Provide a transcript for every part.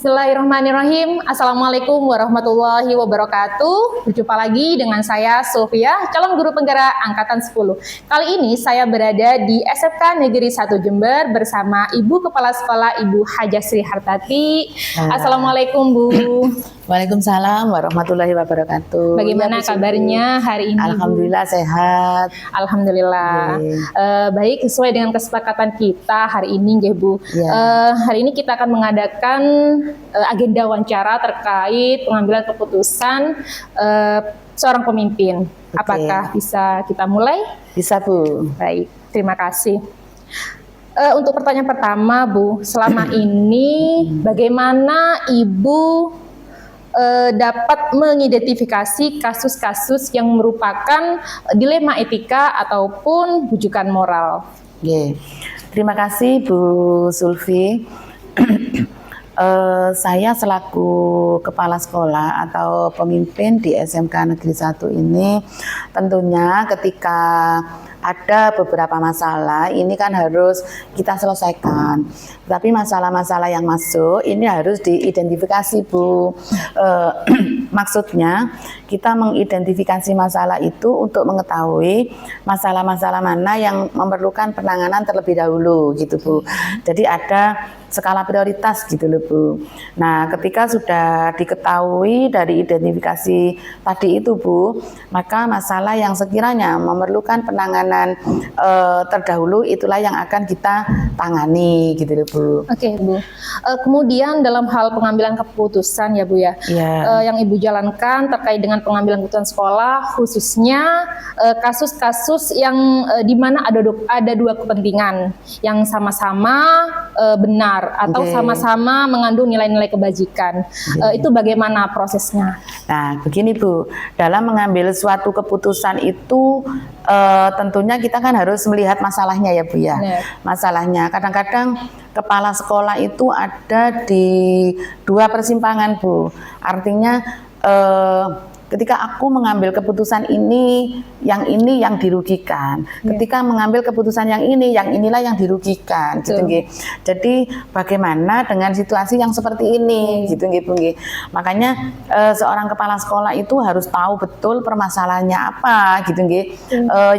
Bismillahirrahmanirrahim. Assalamualaikum warahmatullahi wabarakatuh. Berjumpa lagi dengan saya Sofia, calon guru penggerak angkatan 10. Kali ini saya berada di SMK Negeri 1 Jember bersama Ibu Kepala Sekolah Ibu Hajah Sri Hartati. Assalamualaikum Bu. Waalaikumsalam warahmatullahi wabarakatuh. Bagaimana kabarnya hari ini? Alhamdulillah Bu? Sehat. Alhamdulillah. Baik, sesuai dengan kesepakatan kita hari ini ya Bu. Hari ini kita akan mengadakan agenda wawancara terkait pengambilan keputusan seorang pemimpin. Apakah bisa kita mulai? Bisa Bu. Baik, terima kasih. Untuk pertanyaan pertama Bu, selama ini bagaimana Ibu dapat mengidentifikasi kasus-kasus yang merupakan dilema etika ataupun rujukan moral? Terima kasih Bu Sulfi. Saya selaku kepala sekolah atau pemimpin di SMK Negeri 1 ini tentunya ketika ada beberapa masalah ini kan harus kita selesaikan. Tapi masalah-masalah yang masuk ini harus diidentifikasi Bu. Maksudnya kita mengidentifikasi masalah itu untuk mengetahui masalah-masalah mana yang memerlukan penanganan terlebih dahulu gitu Bu. Jadi ada skala prioritas gitu loh Bu. Nah ketika sudah diketahui dari identifikasi tadi itu Bu, maka masalah yang sekiranya memerlukan penanganan terdahulu itulah yang akan kita tangani gitu loh Bu. Oke Bu. Kemudian dalam hal pengambilan keputusan ya Bu ya, yang Ibu jalankan terkait dengan pengambilan keputusan sekolah, khususnya kasus-kasus yang di mana ada dua kepentingan yang sama-sama benar atau sama-sama mengandung nilai-nilai kebajikan. Itu bagaimana prosesnya? Nah begini Bu, dalam mengambil suatu keputusan itu tentunya kita kan harus melihat masalahnya ya Bu ya. Masalahnya kadang-kadang kepala sekolah itu ada di dua persimpangan Bu. Artinya ketika aku mengambil keputusan ini yang dirugikan. Ketika mengambil keputusan yang inilah yang dirugikan gitu nggih. Jadi bagaimana dengan situasi yang seperti ini gitu nggih Bu nggih. Makanya seorang kepala sekolah itu harus tahu betul permasalahannya apa gitu nggih.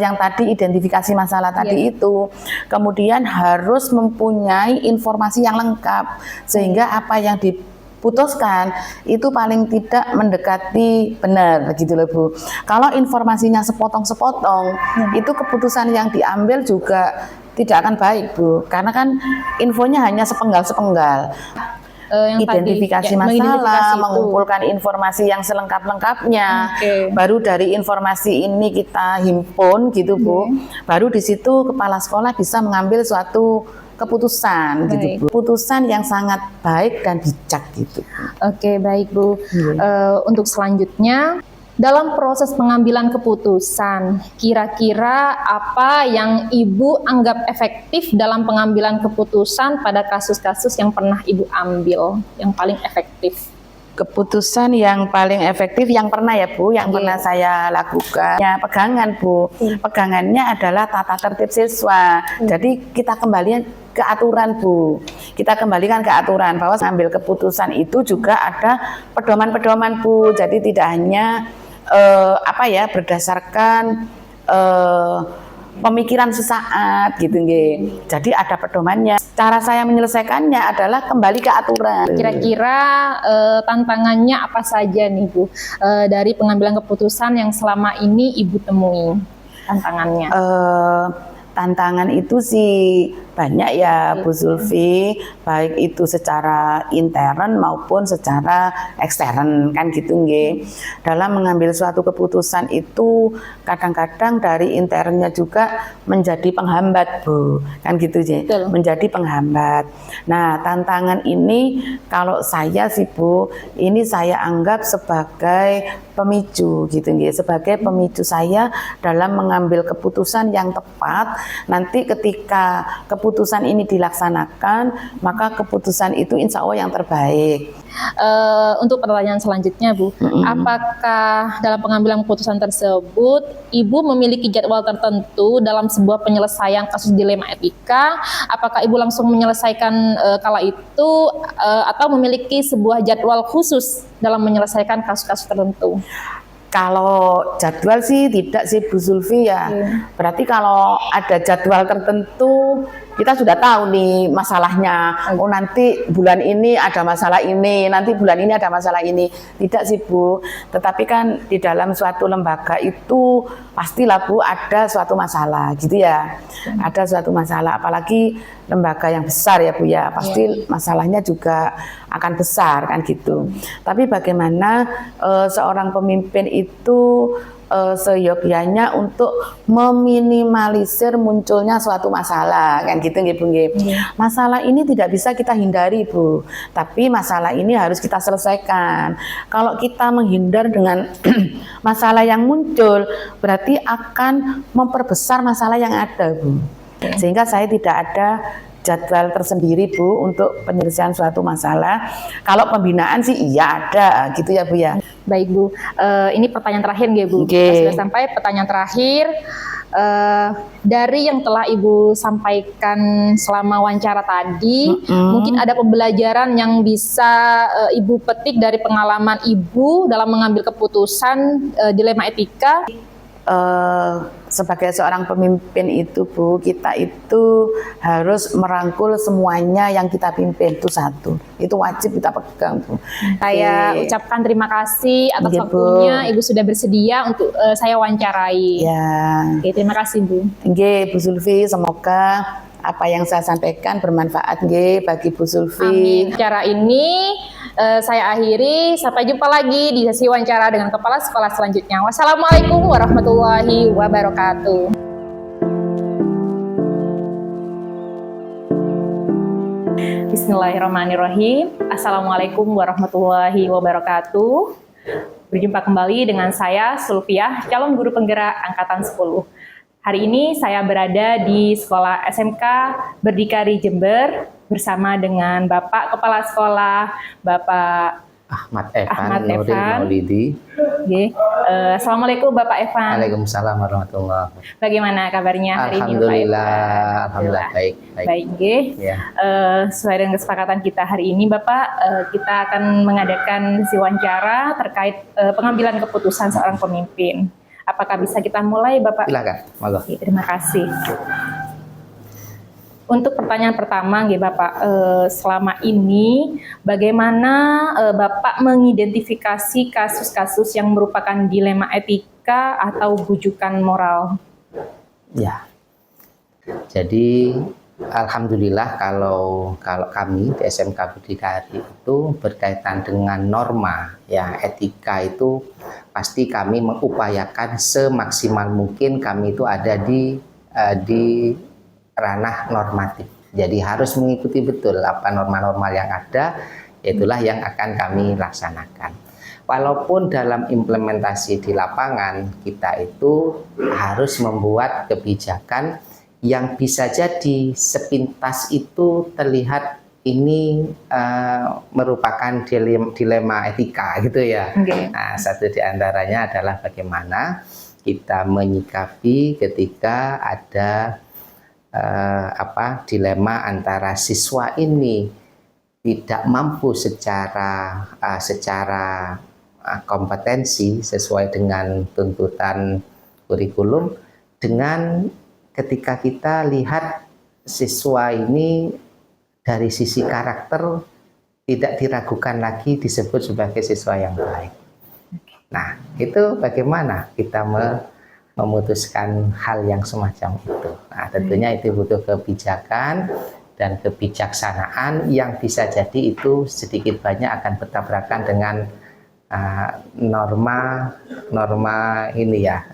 Yang tadi identifikasi masalah tadi itu. Kemudian harus mempunyai informasi yang lengkap sehingga apa yang putuskan itu paling tidak mendekati benar gitu loh Bu. Kalau informasinya sepotong-sepotong, itu keputusan yang diambil juga tidak akan baik Bu. Karena kan infonya hanya sepenggal-sepenggal. Identifikasi masalah, mengumpulkan informasi yang selengkap-lengkapnya. Baru dari informasi ini kita himpun gitu Bu. Baru di situ kepala sekolah bisa mengambil suatu keputusan gitu Bu. Keputusan yang sangat baik dan bijak gitu. Oke, baik Bu. Untuk selanjutnya dalam proses pengambilan keputusan, kira-kira apa yang Ibu anggap efektif dalam pengambilan keputusan pada kasus-kasus yang pernah Ibu ambil, yang paling efektif? Keputusan yang paling efektif yang pernah ya Bu, yang pernah saya lakukan ya pegangan Bu. Pegangannya adalah tata tertib siswa. Jadi kita kembalikan ke aturan Bu. Kita kembalikan ke aturan bahwa mengambil keputusan itu juga ada pedoman-pedoman Bu. Jadi tidak hanya berdasarkan pemikiran sesaat gitu nggih. Jadi ada pedomannya. Cara saya menyelesaikannya adalah kembali ke aturan. Kira-kira tantangannya apa saja nih Bu dari pengambilan keputusan yang selama ini Ibu temui tantangannya? Tantangan itu sih banyak ya Bu Zulfi, baik itu secara intern maupun secara ekstern kan gitu nggih. Dalam mengambil suatu keputusan itu kadang-kadang dari internnya juga menjadi penghambat Bu, kan gitu sih. Menjadi penghambat. Nah, tantangan ini kalau saya sih Bu, ini saya anggap sebagai pemicu gitu nggih, sebagai pemicu saya dalam mengambil keputusan yang tepat. Nanti ketika keputusan keputusan ini dilaksanakan, maka keputusan itu insya Allah yang terbaik. Untuk pertanyaan selanjutnya, Bu, apakah dalam pengambilan keputusan tersebut Ibu memiliki jadwal tertentu dalam sebuah penyelesaian kasus dilema etika? Apakah Ibu langsung menyelesaikan kala itu atau memiliki sebuah jadwal khusus dalam menyelesaikan kasus-kasus tertentu? Kalau jadwal sih tidak sih Bu Zulfi ya. Berarti kalau ada jadwal tertentu kita sudah tahu nih masalahnya. Oh nanti bulan ini ada masalah ini, nanti bulan ini ada masalah ini. Tidak sih Bu. Tetapi kan di dalam suatu lembaga itu pastilah Bu ada suatu masalah gitu ya. Ada suatu masalah, apalagi lembaga yang besar ya Bu ya. Pasti masalahnya juga akan besar kan gitu. Tapi bagaimana seorang pemimpin itu seyogyanya untuk meminimalisir munculnya suatu masalah kan gitu nggih Bu nggih. Masalah ini tidak bisa kita hindari Bu, tapi masalah ini harus kita selesaikan. Kalau kita menghindar dengan masalah yang muncul, berarti akan memperbesar masalah yang ada Bu. Sehingga saya tidak ada jadwal tersendiri Bu untuk penyelesaian suatu masalah. Kalau pembinaan sih iya ada gitu ya Bu ya. Baik Bu, ini pertanyaan terakhir nggih Bu. Sudah sampai pertanyaan terakhir. Dari yang telah Ibu sampaikan selama wawancara tadi, mungkin ada pembelajaran yang bisa Ibu petik dari pengalaman Ibu dalam mengambil keputusan dilema etika. Sebagai seorang pemimpin itu Bu, kita itu harus merangkul semuanya yang kita pimpin itu satu. Itu wajib kita pegang Bu. Saya ucapkan terima kasih atas waktunya Ibu sudah bersedia untuk saya wawancarai. Ya. Oke, terima kasih Bu. Nggih Bu Zulfi, semoga apa yang saya sampaikan bermanfaat nggih bagi Bu Zulfi. Amin. Cara ini saya akhiri. Sampai jumpa lagi di sesi wawancara dengan kepala sekolah selanjutnya. Wassalamualaikum warahmatullahi wabarakatuh. Bismillahirrahmanirrahim. Assalamualaikum warahmatullahi wabarakatuh. Berjumpa kembali dengan saya Sulfiah, calon guru penggerak angkatan 10. Hari ini saya berada di sekolah SMK Berdikari Jember bersama dengan Bapak Kepala Sekolah, Bapak Ahmad Evan Nuril Maulidi. Assalamualaikum Bapak Evan. Waalaikumsalam warahmatullahi wabarakatuh. Bagaimana kabarnya hari ini Bapak Evan? Alhamdulillah baik. Baik, ya. Sesuai dengan kesepakatan kita hari ini Bapak, kita akan mengadakan sesi wawancara terkait pengambilan keputusan seorang pemimpin. Apakah bisa kita mulai Bapak? Silakan, monggo. Terima kasih. Untuk pertanyaan pertama, Bapak, selama ini bagaimana Bapak mengidentifikasi kasus-kasus yang merupakan dilema etika atau bujukan moral? Ya, jadi alhamdulillah kalau kami di SMK Berdikari itu berkaitan dengan norma, ya etika itu pasti kami mengupayakan semaksimal mungkin kami itu ada di ranah normatif. Jadi harus mengikuti betul apa norma-norma yang ada, itulah yang akan kami laksanakan. Walaupun dalam implementasi di lapangan kita itu harus membuat kebijakan yang bisa jadi sepintas itu terlihat ini merupakan dilema etika gitu ya. Nah, satu di antaranya adalah bagaimana kita menyikapi ketika ada dilema antara siswa ini tidak mampu secara kompetensi sesuai dengan tuntutan kurikulum, dengan ketika kita lihat siswa ini dari sisi karakter tidak diragukan lagi disebut sebagai siswa yang baik. Nah, itu bagaimana kita memutuskan hal yang semacam itu. Nah, tentunya itu butuh kebijakan dan kebijaksanaan yang bisa jadi itu sedikit banyak akan bertabrakan dengan norma ini ya,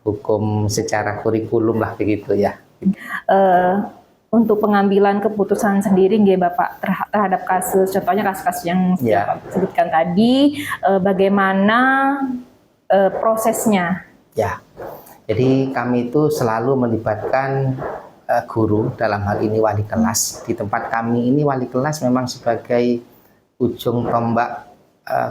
hukum secara kurikulum lah begitu ya. Untuk pengambilan keputusan sendiri Bapak terhadap kasus, contohnya kasus-kasus yang Bapak sebutkan tadi, bagaimana prosesnya? Ya, jadi kami itu selalu melibatkan guru, dalam hal ini wali kelas. Di tempat kami ini wali kelas memang sebagai ujung tombak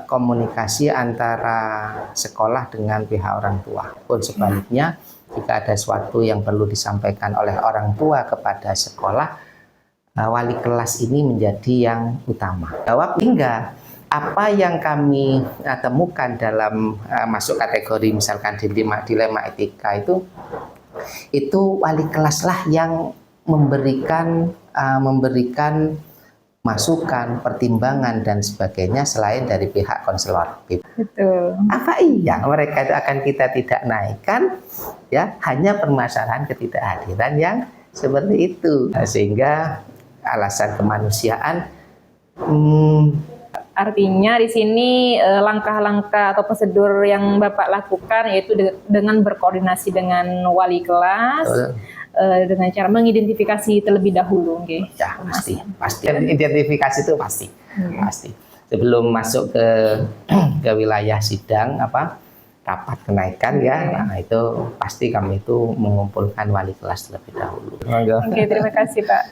komunikasi antara sekolah dengan pihak orang tua. Pun sebaliknya, jika ada sesuatu yang perlu disampaikan oleh orang tua kepada sekolah, wali kelas ini menjadi yang utama. Jawab hingga apa yang kami temukan dalam masuk kategori misalkan dilema etika itu wali kelas lah yang memberikan masukan, pertimbangan dan sebagainya selain dari pihak konselor. Betul. Apa iya mereka itu akan kita tidak naikkan, ya hanya permasalahan ketidakhadiran yang seperti itu. Nah, sehingga alasan kemanusiaan. Artinya di sini langkah-langkah atau prosedur yang Bapak lakukan yaitu dengan berkoordinasi dengan wali kelas, dengan cara mengidentifikasi terlebih dahulu, okay? Ya pasti. Identifikasi itu pasti. Sebelum masuk ke wilayah sidang rapat kenaikan ya, nah itu pasti kami itu mengumpulkan wali kelas terlebih dahulu. Oke, terima kasih Pak.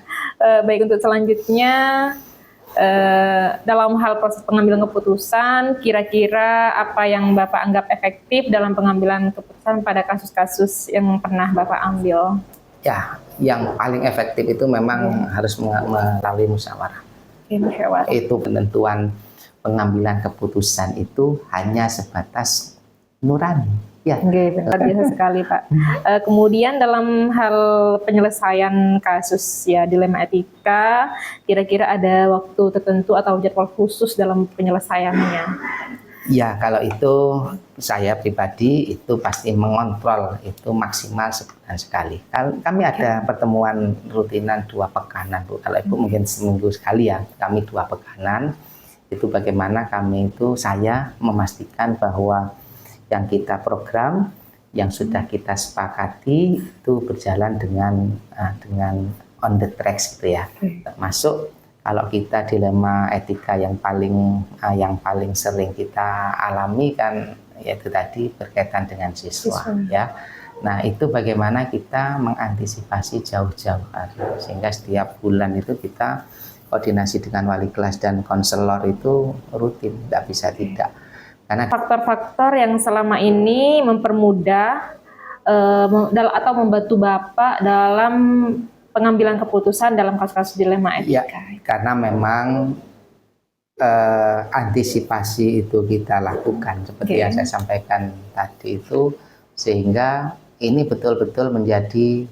Baik, untuk selanjutnya. Dalam hal proses pengambilan keputusan, kira-kira apa yang Bapak anggap efektif dalam pengambilan keputusan pada kasus-kasus yang pernah Bapak ambil? Ya, yang paling efektif itu memang harus melalui musyawarah. Musyawarah. Itu penentuan pengambilan keputusan itu hanya sebatas nurani. Ya, luar biasa sekali Pak. Kemudian dalam hal penyelesaian kasus ya dilema etika, kira-kira ada waktu tertentu atau jadwal khusus dalam penyelesaiannya? Ya, kalau itu saya pribadi itu pasti mengontrol itu maksimal sebulan sekali. Kami ada pertemuan rutinan 2 pekanan, Bu. Kalau Ibu mungkin seminggu sekali ya, kami 2 pekanan. Itu bagaimana saya memastikan bahwa yang kita program, yang sudah kita sepakati itu berjalan dengan on the track gitu ya. Termasuk kalau kita dilema etika yang paling sering kita alami kan yaitu tadi berkaitan dengan siswa. Ya. Nah, itu bagaimana kita mengantisipasi jauh-jauh hari sehingga setiap bulan itu kita koordinasi dengan wali kelas dan konselor itu rutin, tidak bisa tidak. Karena faktor-faktor yang selama ini mempermudah atau membantu Bapak dalam pengambilan keputusan dalam kasus-kasus dilema etika. Ya, karena memang antisipasi itu kita lakukan seperti yang saya sampaikan tadi itu, sehingga ini betul-betul menjadi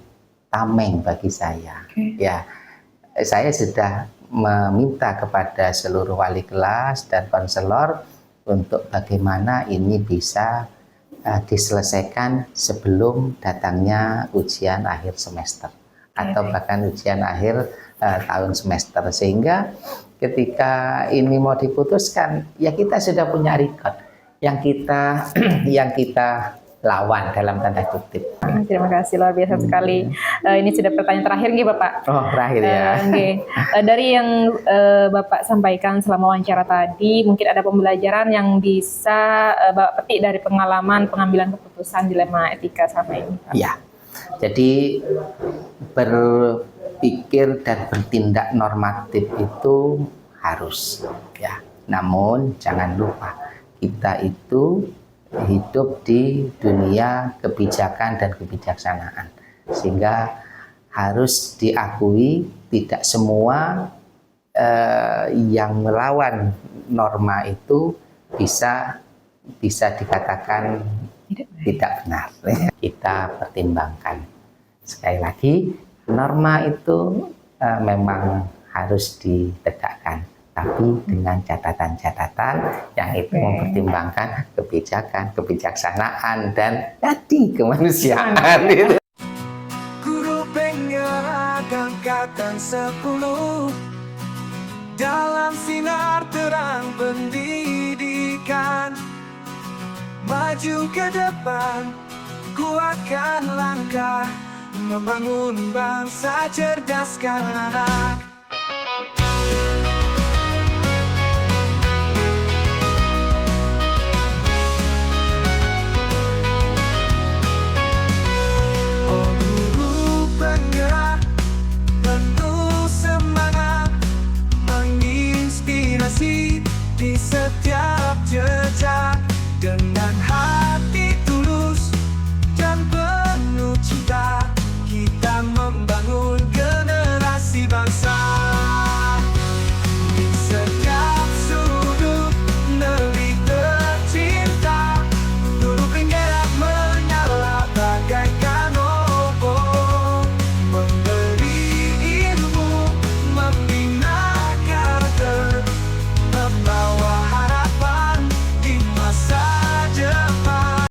tameng bagi saya. Ya, saya sudah meminta kepada seluruh wali kelas dan konselor untuk bagaimana ini bisa diselesaikan sebelum datangnya ujian akhir semester atau bahkan ujian akhir tahun semester, sehingga ketika ini mau diputuskan ya kita sudah punya record yang kita lawan dalam tanda kutip. Terima kasih, luar biasa sekali. Ini sudah pertanyaan terakhir nih Bapak. Oh, terakhir ya. Dari yang Bapak sampaikan selama wawancara tadi, mungkin ada pembelajaran yang bisa Bapak petik dari pengalaman pengambilan keputusan dilema etika selama ini, Pak. Ya, jadi berpikir dan bertindak normatif itu harus ya. Namun jangan lupa kita itu hidup di dunia kebijakan dan kebijaksanaan, sehingga harus diakui tidak semua yang melawan norma itu bisa dikatakan tidak benar. Kita pertimbangkan sekali lagi, norma itu memang harus ditegakkan, tapi dengan catatan-catatan yang itu mempertimbangkan kebijakan, kebijaksanaan, dan tadi kemanusiaan. Guru pengen angkatan 10 dalam sinar terang pendidikan, maju ke depan, kuatkan langkah, membangun bangsa cerdaskan anak.